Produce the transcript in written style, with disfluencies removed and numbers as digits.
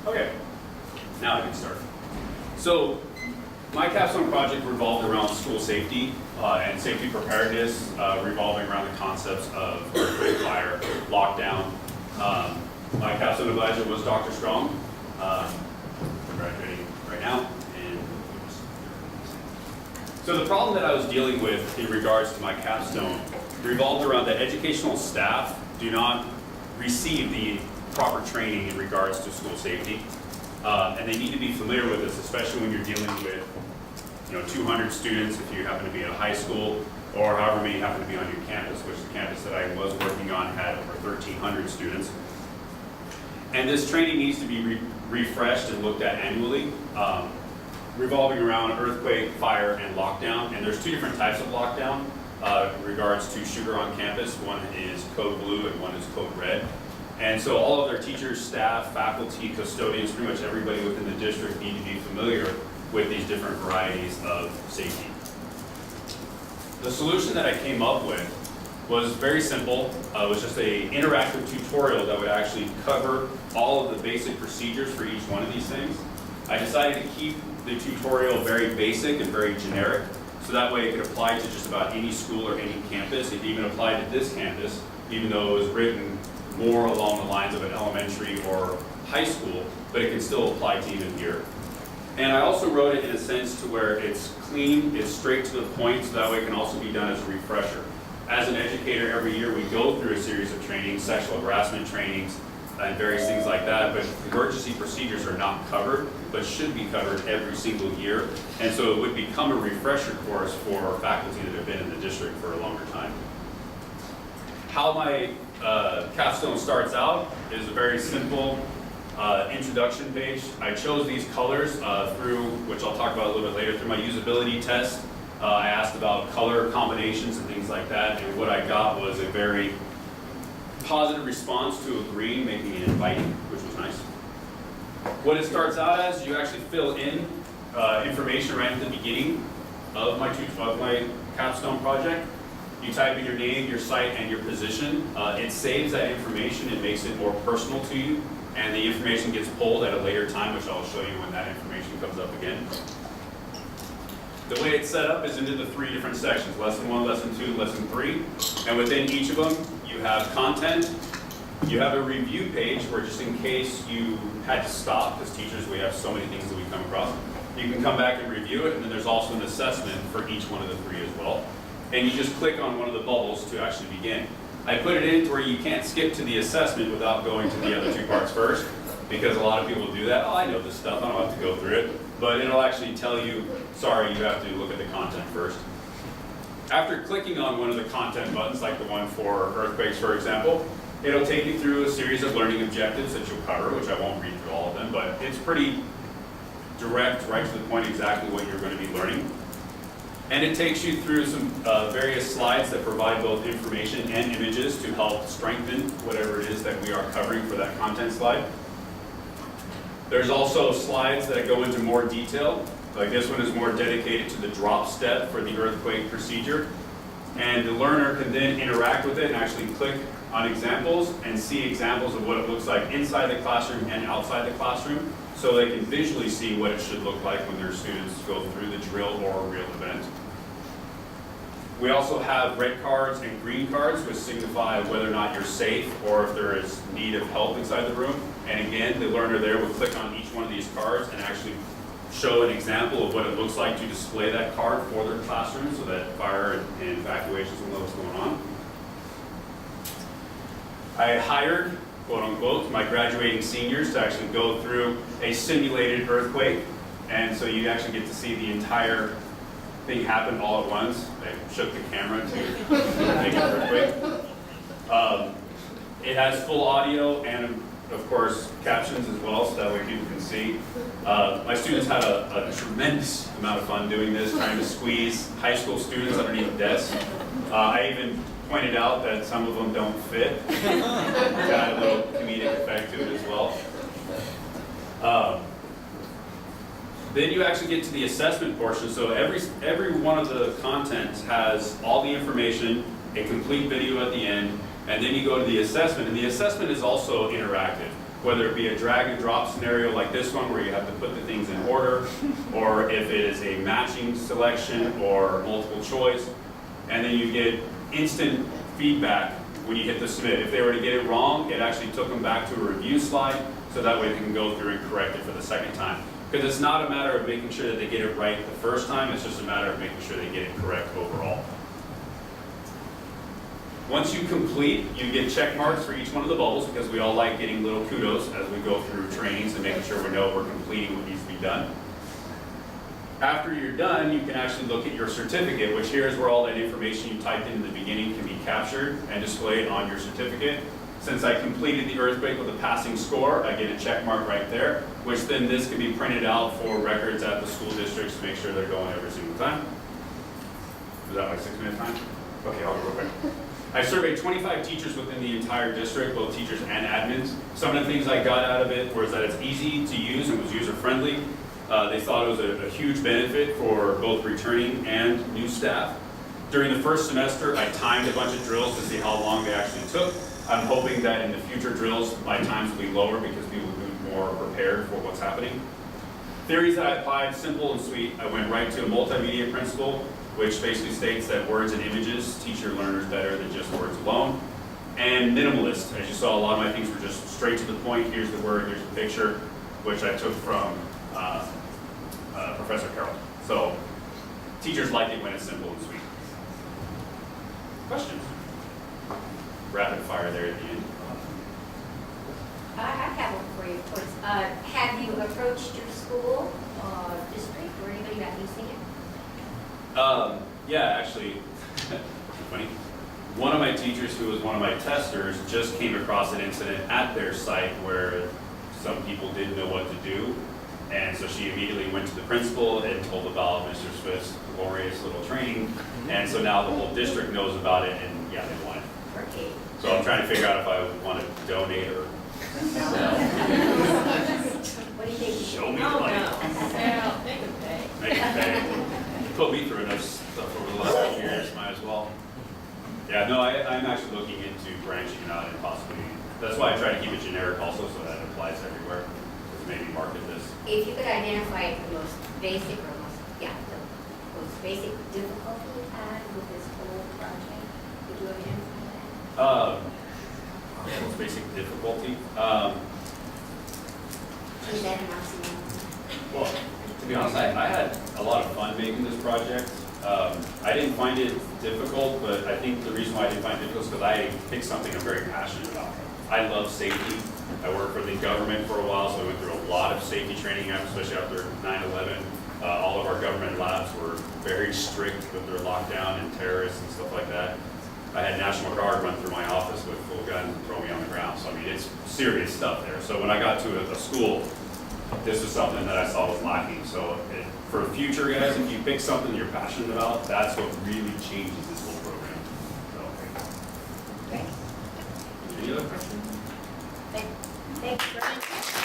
Okay, now I can start. So, my capstone project revolved around school safety and safety preparedness, revolving around the concepts of earthquake, fire, lockdown. My capstone advisor was Dr. Strong. We're graduating right now. So the problem that I was dealing with in regards to my capstone revolved around that educational staff do not receive the proper training in regards to school safety. And they need to be familiar with this, especially when you're dealing with 200 students if you happen to be at a high school, or however many happen to be on your campus, which the campus that I was working on had over 1,300 students. And this training needs to be refreshed and looked at annually, revolving around earthquake, fire, and lockdown. And there's two different types of lockdown in regards to shooter on campus. One is code blue and one is code red. And so all of their teachers, staff, faculty, custodians, pretty much everybody within the district need to be familiar with these different varieties of safety. The solution that I came up with was very simple. It was just an interactive tutorial that would actually cover all of the basic procedures for each one of these things. I decided to keep the tutorial very basic and very generic, so that way it could apply to just about any school or any campus. It even applied to this campus, even though it was written more along the lines of an elementary or high school, but it can still apply to even here. And I also wrote it in a sense to where it's clean, it's straight to the point, so that way it can also be done as a refresher. As an educator, every year we go through a series of trainings, sexual harassment trainings, and various things like that, but emergency procedures are not covered, but should be covered every single year. And so it would become a refresher course for faculty that have been in the district for a longer time. How my capstone starts out is a very simple introduction page. I chose these colors through, which I'll talk about a little bit later, through my usability test. I asked about color combinations and things like that, and what I got was a very positive response to a green, making it inviting, which was nice. What it starts out as, you actually fill in information right at the beginning of my capstone project. You type in your name, your site, and your position. It saves that information and makes it more personal to you, and the information gets pulled at a later time, which I'll show you when that information comes up again. The way it's set up is into the three different sections: lesson 1, lesson 2, lesson 3. And within each of them, you have content. You have a review page where, just in case you had to stop, because teachers, we have so many things that we come across, you can come back and review it. And then there's also an assessment for each one of the three as well. And you just click on one of the bubbles to actually begin. I put it in to where you can't skip to the assessment without going to the other two parts first, because a lot of people do that. Oh, I know this stuff, I don't have to go through it. But it'll actually tell you, sorry, you have to look at the content first. After clicking on one of the content buttons, like the one for earthquakes, for example, it'll take you through a series of learning objectives that you'll cover, which I won't read through all of them, but it's pretty direct, right to the point, exactly what you're going to be learning. And it takes you through some various slides that provide both information and images to help strengthen whatever it is that we are covering for that content slide. There's also slides that go into more detail. Like this one is more dedicated to the drop step for the earthquake procedure. And the learner can then interact with it and actually click on examples and see examples of what it looks like inside the classroom and outside the classroom, so they can visually see what it should look like when their students go through the drill or a real event. We also have red cards and green cards, which signify whether or not you're safe or if there is need of help inside the room. And again, the learner there will click on each one of these cards and actually show an example of what it looks like to display that card for their classroom, so that fire and evacuations will know what's going on. I hired, quote unquote, my graduating seniors to actually go through a simulated earthquake. And so you actually get to see the entire thing happen all at once. I shook the camera to make an earthquake. It has full audio and, of course, captions as well, so that way people can see. My students had a tremendous amount of fun doing this, trying to squeeze high school students underneath desks. I even pointed out that some of them don't fit. Got a little comedic effect to it as well. Then you actually get to the assessment portion. So every one of the contents has all the information, a complete video at the end, and And then you go to the assessment, and the assessment is also interactive, whether it be a drag and drop scenario like this one where you have to put the things in order, or if it is a matching selection or multiple choice, and then you get instant feedback when you hit the submit. If they were to get it wrong, it actually took them back to a review slide, so that way they can go through and correct it for the second time. Because it's not a matter of making sure that they get it right the first time, it's just a matter of making sure they get it correct overall. Once you complete, you get check marks for each one of the bubbles, because we all like getting little kudos as we go through trainings and making sure we know we're completing what needs to be done. After you're done, you can actually look at your certificate, which here is where all that information you typed in the beginning can be captured and displayed on your certificate. Since I completed the earthquake with a passing score, I get a check mark right there, which then this can be printed out for records at the school districts to make sure they're going every single time. Is that like 6 minutes time? Okay, I'll go real quick. I surveyed 25 teachers within the entire district, both teachers and admins. Some of the things I got out of it was that it's easy to use and was user-friendly. They thought it was a huge benefit for both returning and new staff. During the first semester, I timed a bunch of drills to see how long they actually took. I'm hoping that in the future drills, my times will be lower because people will be more prepared for what's happening. Theories that I applied, simple and sweet. I went right to a multimedia principle, which basically states that words and images teach your learners better than just words alone. And minimalist, as you saw, a lot of my things were just straight to the point. Here's the word, here's the picture, which I took from Professor Carroll. So teachers like it when it's simple and sweet. Questions? Rapid fire there at the end. I have one for you, of course. Have you approached your school, district, or anybody about using it? Yeah, actually, funny. One of my teachers, who was one of my testers, just came across an incident at their site where some people didn't know what to do. And so she immediately went to the principal and told about Mr. Swift's glorious little training. And so now the whole district knows about it, and yeah, they want it. Okay. So I'm trying to figure out if I would want to donate or sell. What do you think? Show me the money. Sell, they can pay. Make it pay. Put me through enough stuff over the last few years, might as well. Yeah, no, I'm actually looking into branching it out and possibly, that's why I try to keep it generic also, so that it applies everywhere. To maybe market this. If you could identify the most basic or the most basic difficulty you've had with this whole project, could you identify that? Most basic difficulty. Is that an oxymoron? Well, to be honest, I had a lot of fun making this project. I didn't find it difficult, but I think the reason why I didn't find it difficult is because I picked something I'm very passionate about. I love safety. I worked for the government for a while, so I went through a lot of safety training, especially after 9/11. All of our government labs were very strict with their lockdown and terrorists and stuff like that. I had National Guard run through my office with full guns and throw me on the ground. So I mean, it's serious stuff there. So when I got to a school, this is something that I saw was lacking. So for future guys, if you pick something you're passionate about, that's what really changes this whole program. So, Great. any other questions? Thank you very much.